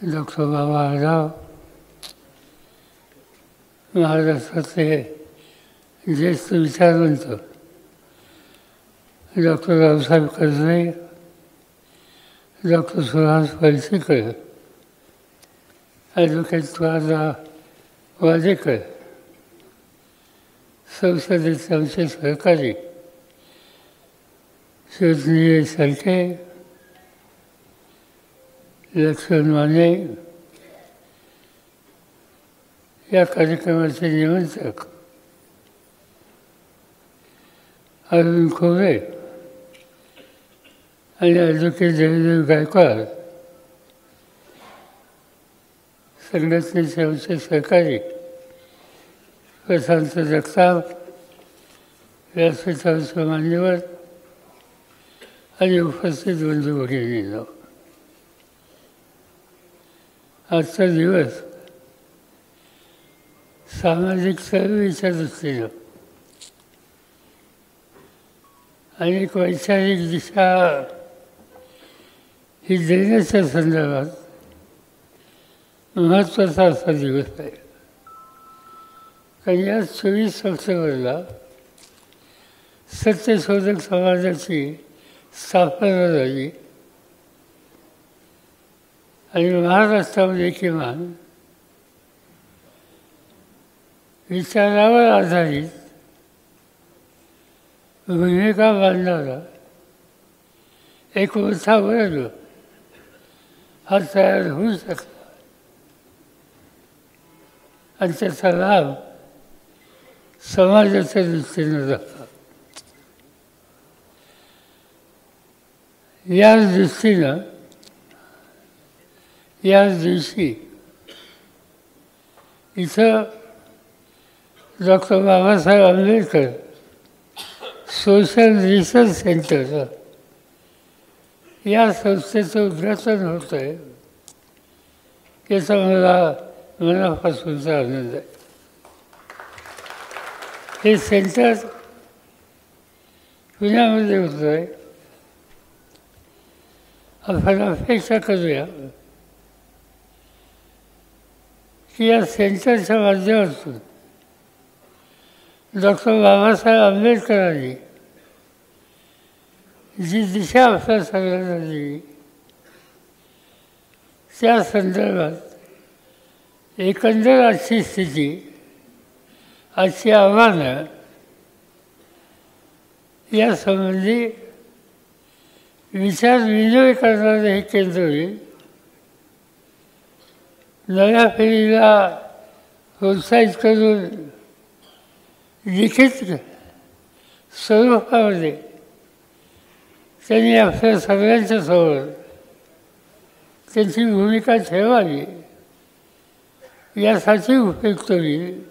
Doctor Babarao महाराष्ट्रातले ज्येष्ठ विचारवंत doctor Raosaheb Karve, doctor Suhas Phalsikar, advocate Tularao Wajekar, संसदेचे आमचे सहकारी शोधनीय सारखे, लक्ष्मण माने, या कार्यक्रमाचे निमंत्रक अरविंद खोबरे आणि ॲडव्होकेट जयदेव गायकवाड, संघटनेचे आमचे सहकारी प्रशांत जगताप, व्यासपीठावरचे मान्यवर आणि उपस्थित बंधू भगिनींनो, आजचा दिवस सामाजिक चळवळीच्या दृष्टीनं आणि एक वैचारिक दिशा ही देण्याच्या संदर्भात महत्त्वाचा असा दिवस आहे. कारण या 24 ऑक्टोबरला सत्यशोधक समाजाची स्थापना झाली आणि महाराष्ट्रामध्ये किमान विचारावर आधारित भूमिका मांडणारा एक मोठा वर्ग हा तयार होऊ शकला आणि त्याचा लाभ समाजाच्या दृष्टीनं झाला. याच दृष्टीनं याच दिवशी इथं doctor Babasaheb Ambedkar social research centre या संस्थेचं उद्घाटन होतं आहे. याचा मला मनापासूनचा आनंद आहे. हे सेंटर पुण्यामध्ये होतं आहे. आपण अपेक्षा करूया की या सेंटरच्या माध्यमातून डॉक्टर बाबासाहेब आंबेडकरांनी जी दिशा आपल्या सगळ्यांना दिली त्या संदर्भात एकंदर आजची स्थिती, आजची आव्हानं यासंबंधी विचार विनिमय करणारं हे केंद्र होईल. नव्या पिढीला प्रोत्साहित करून लिखित स्वरूपामध्ये त्यांनी आपल्या सगळ्यांच्या समोर त्यांची भूमिका ठेवावी यासाठी उपयुक्त होईल.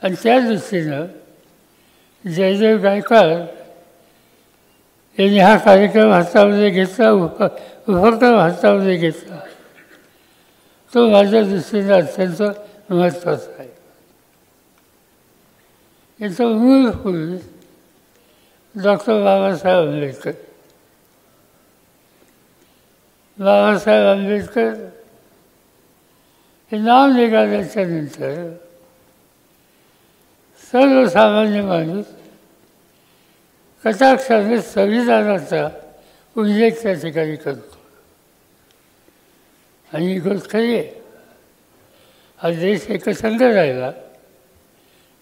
आणि त्या दृष्टीनं जयदेव गायकवाड यांनी हा कार्यक्रम हातामध्ये घेतला, उपक्रम हातामध्ये घेतला. तो माझ्या दृष्टीनं अत्यंत महत्त्वाचा आहे. याचं मूळ पुरुष डॉक्टर बाबासाहेब आंबेडकर. बाबासाहेब आंबेडकर हे नाव निघाल्याच्या नंतर सर्वसामान्य माणूस कटाक्षाने संविधानाचा उल्लेख त्या ठिकाणी करतो. आणि ही गोष्ट खरी आहे. हा देश एकसंघ राहिला.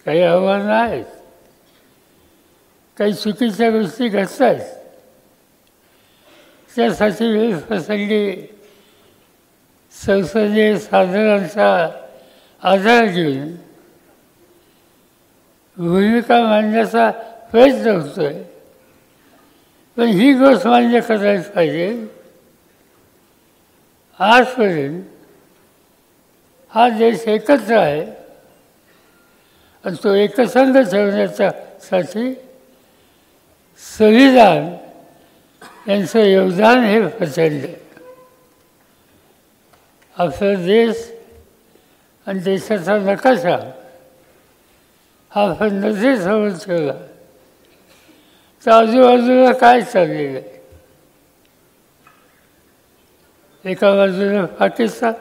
काही आव्हानं आहेत, काही चुकीच्या गोष्टी घडत आहेत. त्यासाठी वेळप्रसंगी संसदीय साधनांचा आधार घेऊन भूमिका मांडण्याचा प्रयत्न होतो आहे. पण ही गोष्ट मान्य करायला पाहिजे, आजपर्यंत हा देश एकत्र आहे आणि तो एकसंघ ठेवण्यासाठी संविधान यांचं योगदान हे प्रचंड आहे. आपला देश आणि देशाचा नकाशा हा आपण नजरेसमोर ठेवला तर आजूबाजूला काय चाललेलं आहे एका बाजूला पाकिस्तान,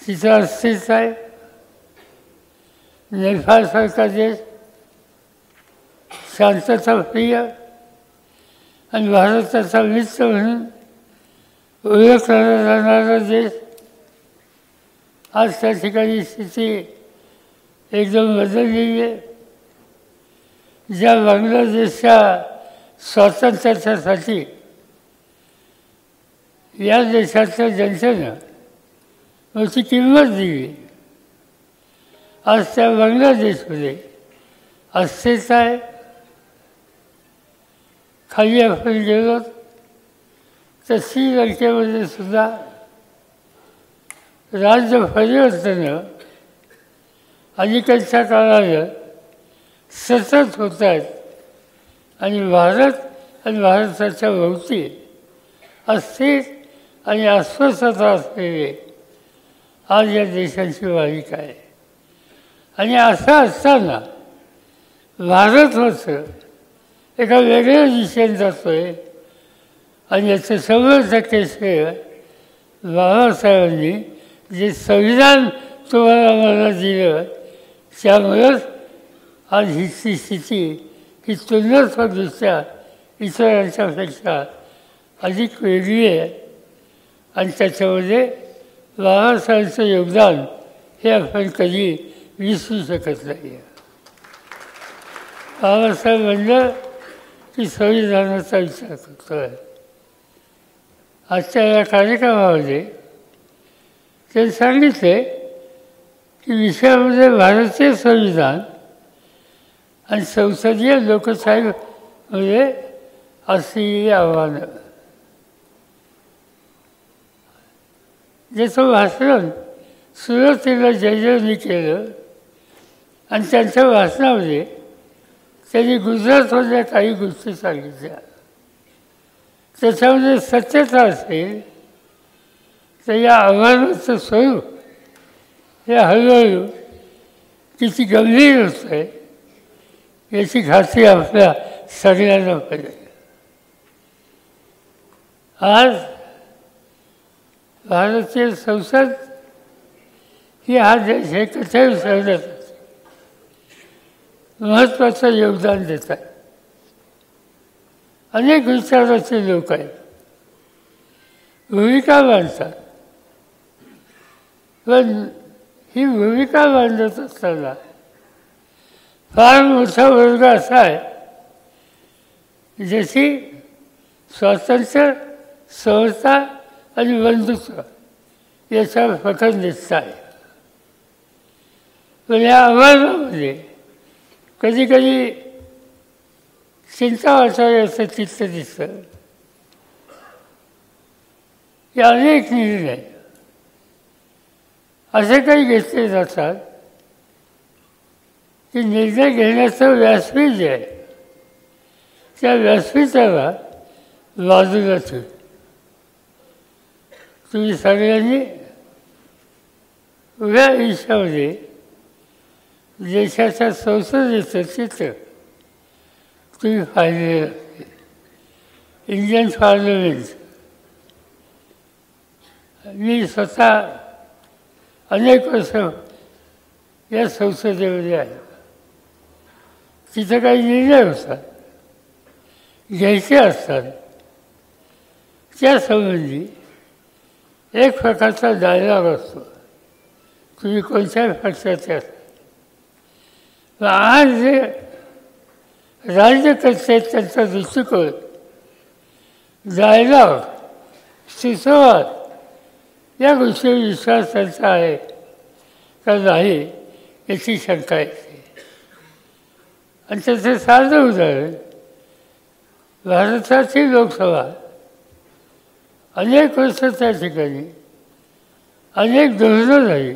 तिचं अस्तित्व आहे. नेपाळसारखा देश शांतताप्रिय आणि भारताचा मित्र म्हणून ओळखला जाणारा देश, आज त्या ठिकाणी स्थिती एकदम बदललेली आहे. ज्या बांगलादेशच्या स्वातंत्र्यासाठी या देशातल्या जनतेनं मोठी किंमत दिली, आज त्या बांगलादेशमध्ये अस्तित्व आहे. खाली आपण गेलो तर श्रीलंकेमध्ये सुद्धा राज्य परिवर्तनं अलीकडच्या काळात सतत होत आहेत आणि भारत आणि भारताच्या भोवती अस्थिर आणि अस्वस्थता असलेले आज या देशांची मालिका आहे. आणि असं असताना भारत मात्र एका वेगळ्या दिशेने जातो आहे आणि याचं 100% श्रेय बाबासाहेबांनी जे संविधान तुम्हाला मला दिलं त्यामुळंच आज ही स्थिती ही तुलनात्मकदृष्ट्या इतरांच्यापेक्षा अधिक वेगळी आहे. आणि त्याच्यामध्ये बाबासाहेबांचं योगदान हे आपण कधी विसरू शकत नाही. बाबासाहेब म्हणलं की संविधानाचा विचार करतो आहे. आजच्या या कार्यक्रमामध्ये ते सांगितले की विषयामध्ये भारतीय संविधान आणि संसदीय लोकशाहीमध्ये असलेली आव्हानं. ज्याचं भाषण सुरुवातीला जयजयनी केलं आणि त्यांच्या भाषणामध्ये त्यांनी गुजरातमधल्या काही गोष्टी सांगितल्या. त्याच्यामध्ये सत्यता असेल तर या आव्हानाचं स्वरूप हे हळूहळू किती गंभीर होत आहे याची खात्री आपल्या सगळ्यांना पाहिजे. आज भारतीय संसद ही हा देश हे कथेवर ठेवण्यात महत्त्वाचं योगदान देत आहे. अनेक विचाराचे लोक आहेत, भूमिका मांडतात. पण ही भूमिका मांडत असताना फार मोठा वर्ग असा आहे ज्याची स्वातंत्र्य, समता आणि बंधुत्व याच्यावर फक्त निष्ठा आहे. पण या आव्हानामध्ये कधी कधी चिंता वाटावी असं चित्त दिसतं की अनेक निर्णय असे काही घेतले जातात की निर्णय घेण्याचं व्यासपीठ जे आहे त्या व्यासपीठाला बाजूला ठेवून तुम्ही सगळ्यांनी उभ्या आयुष्यामध्ये देशाच्या संसदेचं चित्र तुम्ही पाहिलेलं आहे. इंडियन पार्लमेंट मी स्वतः अनेक वर्ष या संसदेमध्ये आहे. तिथं काही निर्णय होतात, घ्यायचे असतात, त्यासंबंधी एक प्रकारचा डायलॉग असतो. तुम्ही कोणत्याही पक्षाचे असता. पण आज जे राज्यकर्ते आहेत त्यांचा दृष्टिकोन, डायलॉग, सुसंवाद या गोष्टीवर विश्वास त्यांचा आहे का नाही याची शंका येते. आणि त्याचं साधं उदाहरण भारताची लोकसभा अनेक वर्ष त्या ठिकाणी अनेक धोरणं झाली,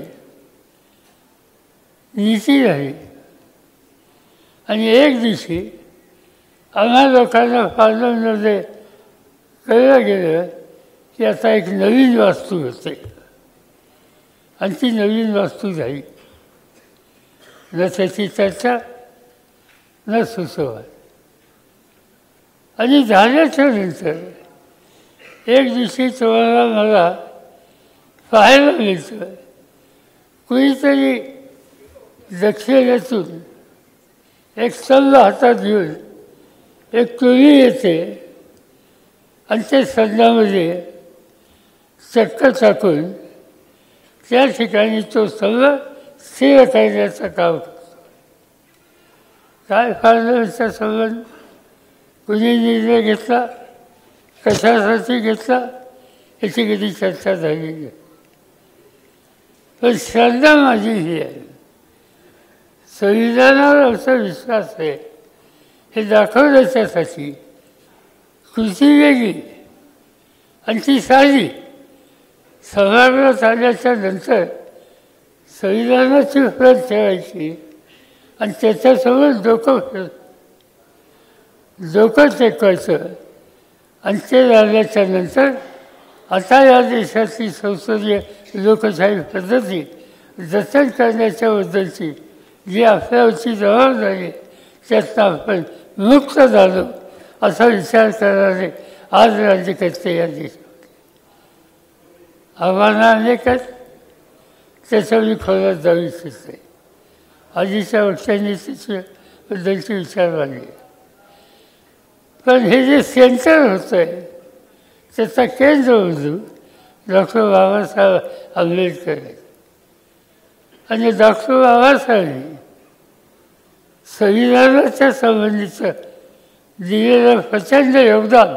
नीती झाली आणि एक दिवशी आम्हा लोकांना पार्लमेंटमध्ये कळलं गेलं की आता एक नवीन वास्तू होते आणि ती नवीन वास्तू झाली. न त्याची चर्चा न सुसंवाद. आणि झाल्याच्या नंतर एक दिवशी तुम्हाला मला पाहायला मिळतं, कुणीतरी दक्षिणेतून एक स्तंभ हातात घेऊन एक टोळी येते आणि ते सदनामध्ये चक्कर टाकून त्या ठिकाणी तो स्तंभ स्थिर करण्याचं काम करतो. काय फायदा संबंध, कुणी निर्णय घेतला, कशासाठी घेतला याची कधी चर्चा झाली नाही. पण श्रद्धा माझी ही आहे, संविधानावर आमचा विश्वास आहे हे दाखवण्याच्यासाठी कृती वेगळी आणि ती साधी. सभागृहात आल्याच्या नंतर संविधानाची प्रत ठेवायची आणि त्याच्यासोबत डोकं टेकवायचं आणि ते झाल्याच्या नंतर आता या देशाची संसदीय लोकशाही पद्धती जतन करण्याच्याबद्दलची जी आपल्यावरची जबाबदारी आहे त्यातनं आपण मुक्त झालो असा विचार करणारे आज राज्यकर्ते या देशात. आव्हानं अनेक आहेत, त्याच्या मी खोलात जाऊ इच्छित नाही. आधीच्या वक्त्यांनी त्याच्याबद्दलचे विचार मांडले. पण हे जे सेंटर होतं आहे त्याचा केंद्रबिंदू डॉक्टर बाबासाहेब आंबेडकर आहेत. आणि डॉक्टर बाबासाहेबांनी संविधानाच्या संबंधीचं दिलेलं प्रचंड योगदान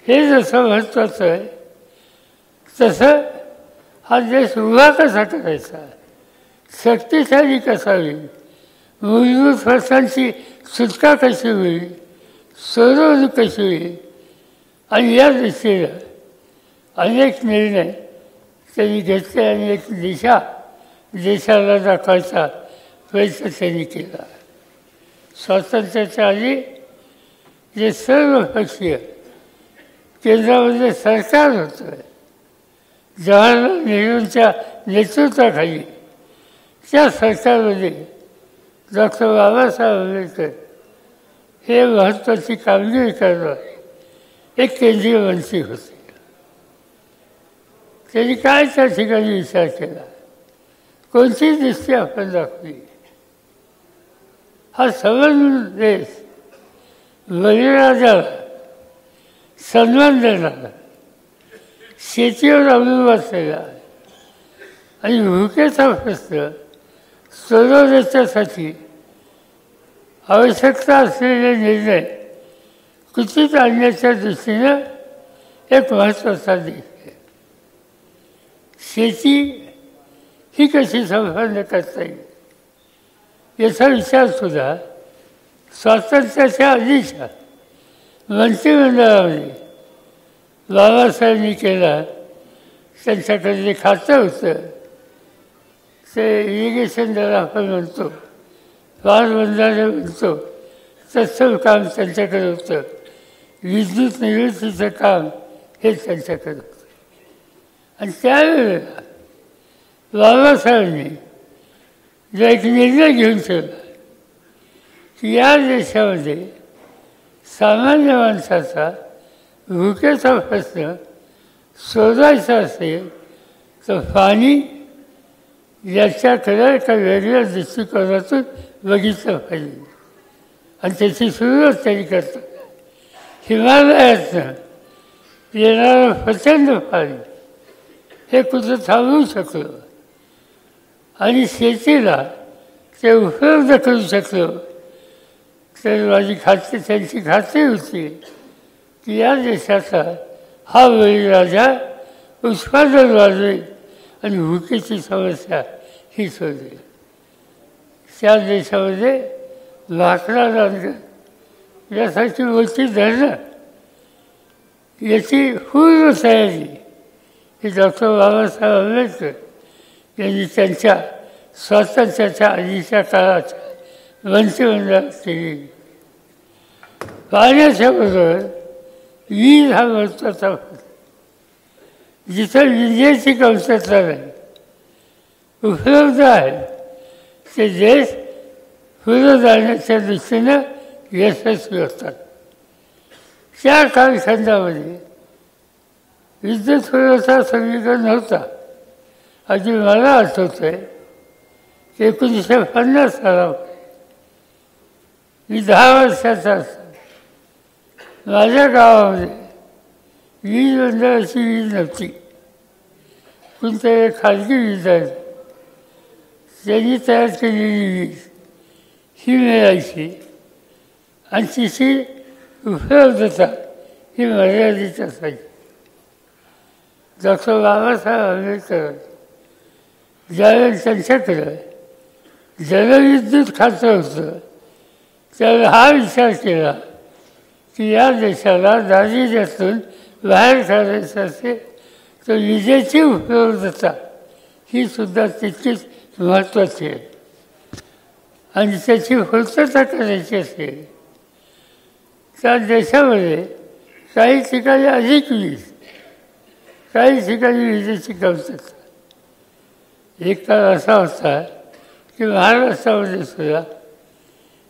हे जसं महत्त्वाचं आहे तसं हा देश उभा कसा करायचा, शक्तिशाली कसा होईल, मूलभूत प्रश्नांची सुटका कशी होईल, सोडवणूक कशी होईल आणि या दृष्टीनं अनेक निर्णय त्यांनी घेतले आणि एक दिशा देशाला दाखवायचा प्रयत्न त्यांनी केला. स्वातंत्र्याच्या आधी जे सर्वपक्षीय केंद्रामध्ये सरकार होतं, जवाहरलाल नेहरूंच्या नेतृत्वाखाली त्या सरकारमध्ये डॉक्टर बाबासाहेब आंबेडकर हे महत्त्वाची कामगिरी करणारे एक केंद्रीय मंत्री होते. त्यांनी काय त्या ठिकाणी विचार केला, कोणती दृष्टी आपण दाखवली, हा संबंध देश बळीराजाला सन्मान देणारा, शेतीवर अवलंबून असलेला आणि भुकेचा प्रश्न सोडवण्याच्यासाठी आवश्यकता असलेले निर्णय कृतीत आणण्याच्या दृष्टीनं एक महत्त्वाचा देश आहे. शेती ही कशी संपन्न करता येईल याचा विचारसुद्धा स्वातंत्र्याच्या आधीच्या मंत्रिमंडळामध्ये बाबासाहेबांनी केला. त्यांच्याकडे जे खातं होतं ते इरिगेशन ज्याला आपण म्हणतो, पाटबंधारे म्हणतो, तत्सम काम त्यांच्याकडे होतं. विद्युत निर्मितीचं काम हे त्यांच्याकडे होतं. आणि त्यावेळेला बाबासाहेबांनी जो एक निर्णय घेऊन ठेवला की या देशामध्ये सामान्य माणसाचा भुकेचा प्रश्न सोडवायचा असेल तर पाणी याच्याकडे एका वेगळ्या दृष्टिकोनातून बघितलं पाहिजे. आणि त्याची सुरुवात त्यांनी करतात. हिमालयातनं येणारं प्रचंड पाणी हे कुठं थांबवू शकलो आणि शेतीला ते उपलब्ध करू शकलो तर माझी खात्री, त्यांची खात्री होती की या देशाचा हा बळीराजा उत्पादन वाढवेल आणि भुकेची समस्या ही सोडवेल. त्या देशामध्ये लाकडा रांजण यासारखी मोठी धरणं याची पूर्ण तयारी ही डॉक्टर बाबासाहेब आंबेडकर यांनी त्यांच्या स्वातंत्र्याच्या आधीच्या काळाच्या मंत्रिमंडळात केली. पाण्याच्या बरोबर वीज हा महत्त्वाचा होता. जिथं विजेची कमतरता नाही, उपलब्ध आहे ते देश पुढे जाण्याच्या दृष्टीनं यशस्वी होतात. त्या कालखंडामध्ये विद्युत पुरवठा सगळीकडे नव्हता. अगदी मला आठवतं आहे 1950 सालामध्ये मी 10 वर्षाचा असतो. माझ्या गावामध्ये वीज मंडळाची वीज नव्हती. कोणत्या खाजगी वीज आहे त्यांनी तयार केलेली वीज ही मिळायची आणि तिची उपलब्धता ही मर्यादित असायची. डॉक्टर बाबासाहेब आंबेडकर ज्यावेळेस त्यांच्याकडं जलविद्युत खातं होतं त्यावेळेस हा विचार केला की या देशाला दारिद्र्यातून बाहेर काढायचं असेल तर विजेची उपलब्धता ही सुद्धा तितकीच महत्त्वाची आहे आणि त्याची पूर्तता करायची असेल त्या देशामध्ये काही ठिकाणी अधिक वीज, काही ठिकाणी विजेची कमतरता. एक काळ असा होता की महाराष्ट्रामध्ये सुद्धा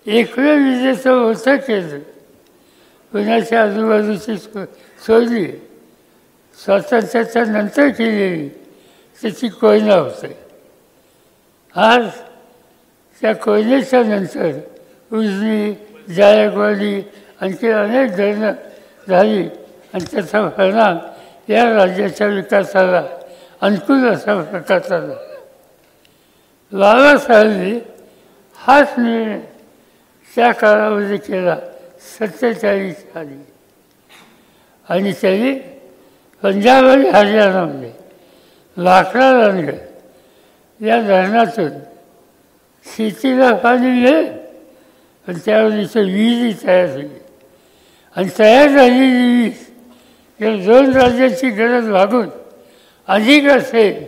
एकव्या विजेचं मोठं केंद्र पुण्याच्या आजूबाजूची सोडली स्वातंत्र्याच्या नंतर केलेली त्याची कोयना होते. आज त्या कोयनेच्या नंतर उजनी, जायकवाडी आणखी अनेक धरणं झाली आणि त्याचा परिणाम या राज्याच्या विकासाला अनुकूल असा प्रकारचा झाला. बाबासाहेबांनी हाच निर्णय त्या काळामध्ये केला 47 साली आणि त्यांनी पंजाब आणि हरियाणामध्ये लाकडा रानगड या धरणातून शेतीला पाणी मिळेल पण त्यावर इथं वीजही तयार होईल आणि तयार झालेली वीज जर 2 राज्याची गरज भागून अधिक असेल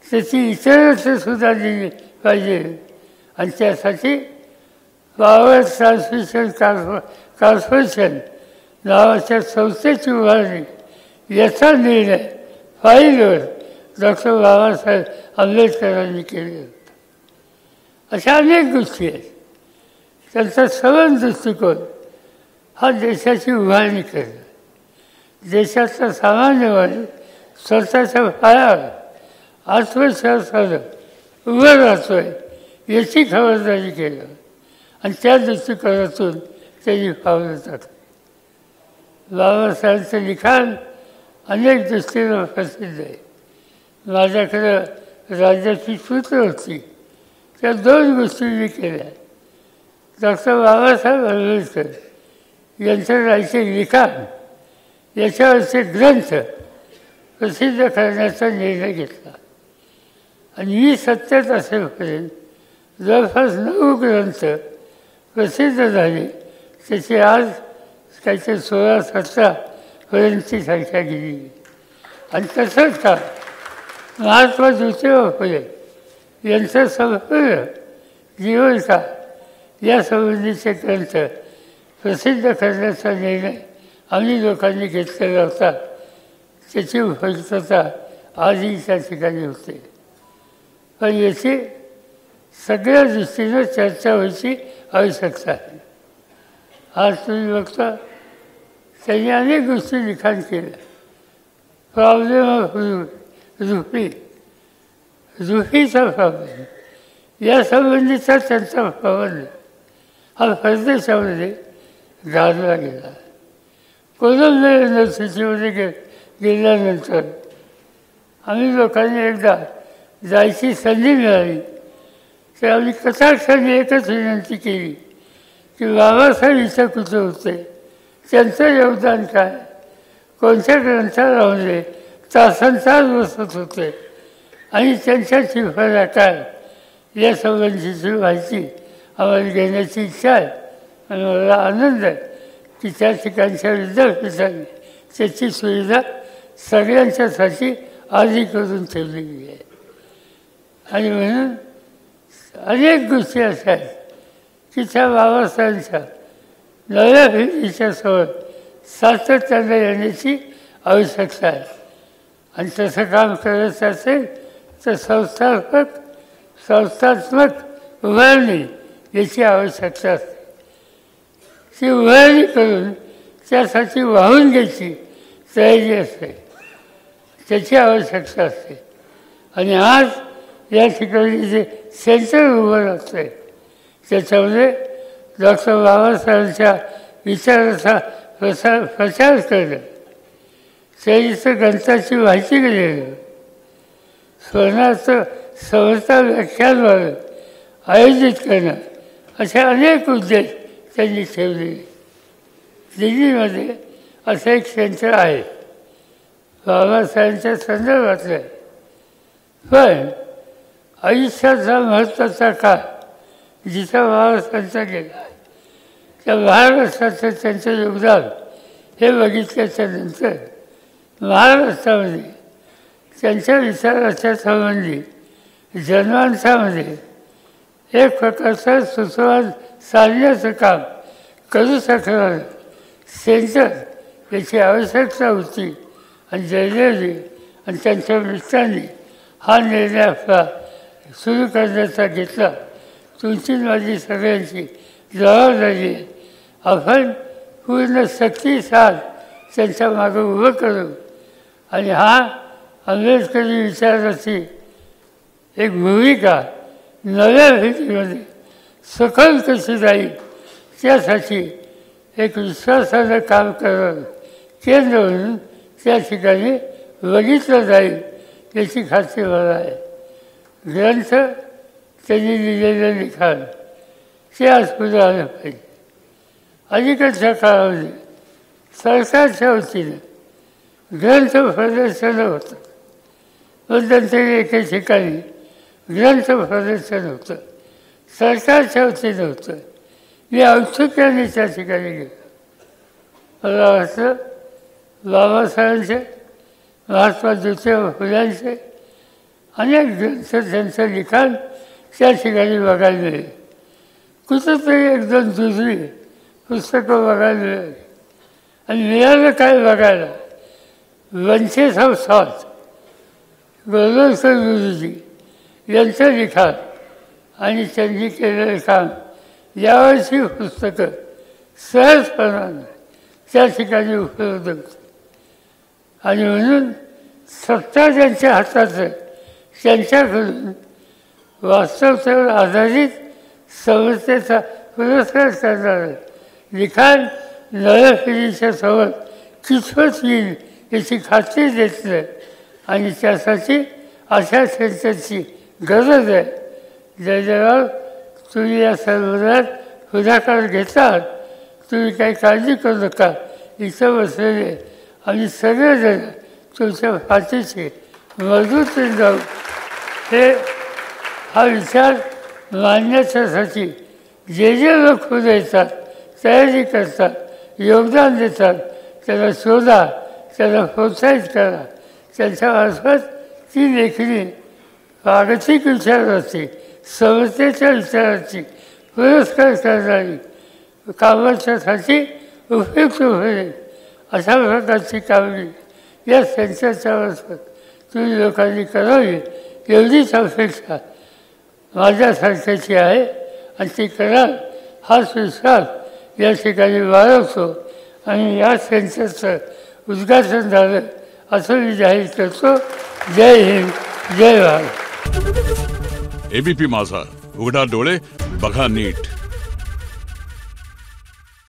तर ती इतरत्र सुद्धा दिली पाहिजे आणि त्यासाठी पॉवर ट्रान्समिशन कॉर्पोरेशन नावाच्या संस्थेची उभारणी याचा निर्णय फाईलवर डॉक्टर बाबासाहेब आंबेडकरांनी केले होते. अशा अनेक गोष्टी आहेत. त्यांचा सवन दृष्टिकोन हा देशाची उभारणी करणं, देशाचा सामान्य माणूस स्वतःच्या पायावर आत्मविश्वासानं उभं राहतोय याची खबरदारी केलं आणि त्या दृष्टिकोनातून त्यांनी पावलं टाकलं. बाबासाहेबांचं लिखाण अनेक दृष्टीनं प्रसिद्ध आहे. माझ्याकडं राज्याची सूत्र होती त्या 2 गोष्टी मी केल्या. डॉक्टर बाबासाहेब आंबेडकर यांचं राहायचे लिखाण याच्यावरचे ग्रंथ प्रसिद्ध करण्याचा निर्णय घेतला आणि मी सत्तेत असेपर्यंत जवळपास 9 ग्रंथ प्रसिद्ध झाले. त्याची आज काहीतरी 16-17 पर्यंतची संख्या गेली आणि तसंच का महात्मा ज्योतिबा फुले यांचं संपूर्ण जीवनकाळ यासंबंधीचे ग्रंथ प्रसिद्ध करण्याचा निर्णय आम्ही लोकांनी घेतलेला होता. त्याची उपयुक्तता आजही त्या ठिकाणी होते. पण याची सगळ्या दृष्टीनं चर्चा व्हायची आवश्यकता आहे. आज तुम्ही बघता त्यांनी अनेक गोष्टी लिखाण केल्या. प्रॉब्लेम ऑफ रुफीचा प्रॉब्लेम यासंबंधीचा त्यांचा प्रबंध हा परदेशामध्ये गाजला गेला. कोलंबो युनिव्हर्सिटीमध्ये गेल्यानंतर आम्ही लोकांनी एकदा जायची संधी मिळाली तर आम्ही कथाक्षणी एकच विनंती केली की बाबासाहेब इथं कुठे होते, त्यांचं योगदान काय, कोणत्या ग्रंथालयामध्ये तासनतास बसत होते आणि त्यांच्या शिफाऱ्या काय यासंबंधीची माहिती आम्हाला घेण्याची इच्छा आहे. आणि मला आनंद आहे की त्या ठिकाणच्या विद्यापीठांनी त्याची सुविधा सगळ्यांच्यासाठी आधी करून ठेवलेली आहे. आणि म्हणून अनेक गोष्टी अशा आहेत की त्या बाबासाहेबांच्या नव्या पिढीच्या सोबत सातत्यानं येण्याची आवश्यकता आहे. आणि तसं काम करायचं असेल तर संस्थात्मक उभारणी याची आवश्यकता असते. ती उभारणी करून त्यासाठी वाहून घ्यायची तयारी असते. त्याची आवश्यकता असते. आणि आज या ठिकाणी जे सेंटर उभं राहतं आहे त्याच्यामध्ये डॉक्टर बाबासाहेबांच्या विचाराचा प्रचार करणं, त्याची ग्रंथाची माहिती केलेलं, स्वर्णाचं समता व्याख्यानमाला आयोजित करणं, असे अनेक उद्देश त्यांनी ठेवलेले. दिल्लीमध्ये असं एक सेंटर आहे बाबासाहेबांच्या संदर्भातलं. पण आयुष्याचा महत्त्वाचा काळ जिथं बाबासाहेबांचा गेला, त्या महाराष्ट्राचं त्यांचं योगदान हे बघितल्याच्यानंतर महाराष्ट्रामध्ये त्यांच्या विचाराच्या संबंधी जनमानसामध्ये एक प्रकारचं सुसंवाद साधण्याचं काम करू शकणारं सेंटर याची आवश्यकता होती. आणि जयदेवजी आणि त्यांच्या मित्रांनी हा निर्णय आपला सुरू करण्याचा घेतला. तुमची माझी सगळ्यांची जबाबदारी आहे. आपण पूर्ण शक्ती साथ त्यांच्या मागं उभं करू आणि हा आंबेडकरी विचाराची एक भूमिका नव्या पिढीमध्ये सखोल कशी जाईल त्यासाठी एक विश्वासानं काम करणारं केंद्र म्हणून त्या ठिकाणी बघितलं जाईल याची खात्री मला आहे. ग्रंथ त्यांनी लिहिलेलं लिखाण ते आज पुढे आलं पाहिजे. अलीकडच्या काळामध्ये सरकारच्या वतीनं ग्रंथ प्रदर्शनं होतं. मध्यंतरी एके ठिकाणी ग्रंथ प्रदर्शन होतं, सरकारच्या वतीनं होतं. मी औत्सुक्याने त्या ठिकाणी गेलो. मला वाटतं बाबासाहेबांचे, महात्मा ज्योतिबा फुल्यांचे अनेक ग्रंथ त्यांचं लिखाण त्या ठिकाणी बघायला मिळेल. कुठंतरी एक दोन दुसरी पुस्तकं बघायला मिळाली. आणि मिळालं काय बघायला, वंशेस ऑफ सॉल्ट गोलवलकर गुरुजी यांचं लिखाण आणि त्यांनी केलेलं काम यावरची पुस्तकं सहजपणानं त्या ठिकाणी उपलब्ध होतं. आणि म्हणून सत्ता ज्यांच्या हाताचं त्यांच्याकडून वास्तवतेवर आधारित समस्येचा पुरस्कार करणारं लिखाण नव्या पिढीच्या समोर कितपत येईल याची खात्री देतलं. आणि त्यासाठी अशा सेंटरची गरज आहे. जयदेवराव, तुम्ही या संदर्भात पुढाकार घेतात, तुम्ही काही काळजी करू नका. इथं बसलेले आम्ही सगळेजण तुमच्या पाठीशी मजबूतीने जाऊ. हा विचार मांडण्याच्यासाठी जे जे लोक पुढे येतात, तयारी करतात, योगदान देतात, त्याला शोधा, त्याला प्रोत्साहित करा. त्यांच्यामार्फत ती लेखणी जागतिक विचाराची, समतेच्या विचाराची पुरस्कार करणारी कामाच्यासाठी उपयुक्त होईल अशा प्रकारची कामगिरी या सेंटरच्या मार्फत तुम्ही लोकांनी करावी एवढीच अपेक्षा माझ्यासारख्याची आहे. आणि ती कराल हाच विश्वास या ठिकाणी बाळगतो. आणि या सेंटरचं उद्घाटन झालं असं मी जाहीर करतो. जय हिंद, जय भारत. एबीपी माझा, उघडा डोळे बघा नीट.